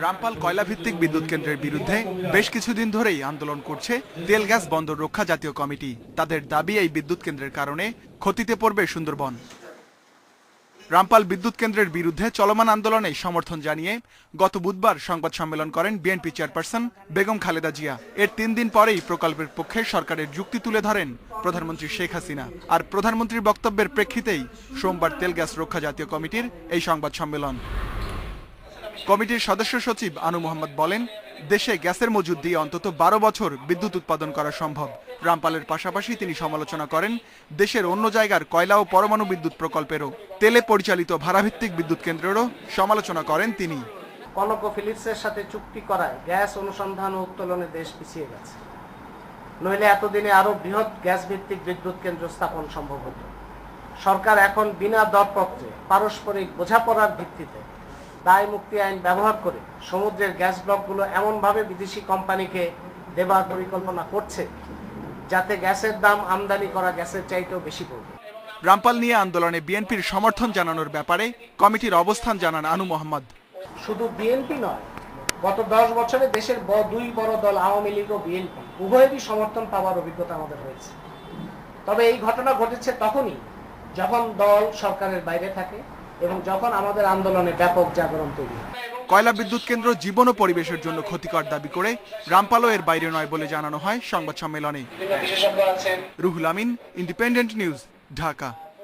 রামপাল কয়লাভিত্তিক বিদ্যুৎ কেন্দ্রের বিরুদ্ধে বেশ কিছুদিন ধরেই আন্দোলন করছে তেল গ্যাস বন্দর রক্ষা জাতীয় কমিটি। তাদের দাবি, এই বিদ্যুৎ কেন্দ্রের কারণে ক্ষতিতে পড়বে সুন্দরবন। রামপাল বিদ্যুৎ কেন্দ্রের বিরুদ্ধে চলমান আন্দোলনে সমর্থন জানিয়ে গত বুধবার সংবাদ সম্মেলন করেন বিএনপি চেয়ারপারসন বেগম খালেদা জিয়া। এর 3 দিন পরেই প্রকল্পের পক্ষে সরকারের যুক্তি তুলে ধরেন প্রধানমন্ত্রী শেখ হাসিনা। আর প্রধানমন্ত্রীর বক্তব্যের প্রেক্ষিতেই সোমবার তেল গ্যাস রক্ষা জাতীয় কমিটির এই সংবাদ সম্মেলন। কমিটির সদস্য সচিব আনু মোহাম্মদ বলেন, দেশে গ্যাসের মজুদ দিয়ে অন্তত 12 বছর বিদ্যুৎ উৎপাদন করা সম্ভব। রামপালের পাশাপাশি তিনি সমালোচনা করেন দেশের অন্য জায়গার কয়লা ও পরমাণু বিদ্যুৎ প্রকল্পেরও। তেলে পরিচালিত ভাড়াভিত্তিক বিদ্যুৎ কেন্দ্রেরও সমালোচনা করেন তিনি। কনকোফিলিপসের সাথে চুক্তি করায় গ্যাস অনুসন্ধান ও উত্তোলনে দেশ পিছিয়ে গেছে, নইলে এতদিনে আরো বৃহৎ গ্যাস ভিত্তিক বিদ্যুৎ কেন্দ্র স্থাপন সম্ভব হতো। সরকার এখন বিনা দরপত্রে পারস্পরিক বোঝাপড়ার ভিত্তিতে দায় মুক্তি আইন ব্যবহার করে সমুদ্রের গ্যাস ব্লকগুলো এমনভাবে বিদেশি কোম্পানিকে দেবার পরিকল্পনা করছে যাতে গ্যাসের দাম আমদানি করা গ্যাসের চাইতেও বেশি পড়বে। রামপাল নিয়ে আন্দোলনে বিএনপির সমর্থন জানানোর ব্যাপারে কমিটির অবস্থান জানান আনু মোহাম্মদ। শুধু বিএনপি নয়, গত 10 বছরে দেশের দুই বড় দল আওয়ামী লীগ ও বিএনপি উভয়েরই সমর্থন পাওয়ার অভিজ্ঞতা আমাদের হয়েছে। তবে এই ঘটনা ঘটেছে তখনই যখন দল সরকারের বাইরে থাকে এবং যখন আমাদের আন্দোলনে ব্যাপক জাগরণ তৈরি হয়। কয়লা বিদ্যুৎ কেন্দ্র জীবন ও পরিবেশের জন্য ক্ষতিকর দাবি করে রামপালও এর বাইরে নয় বলে জানানো হয় সংবাদ সম্মেলনে। Ruhul Amin, independent news, Dhaka.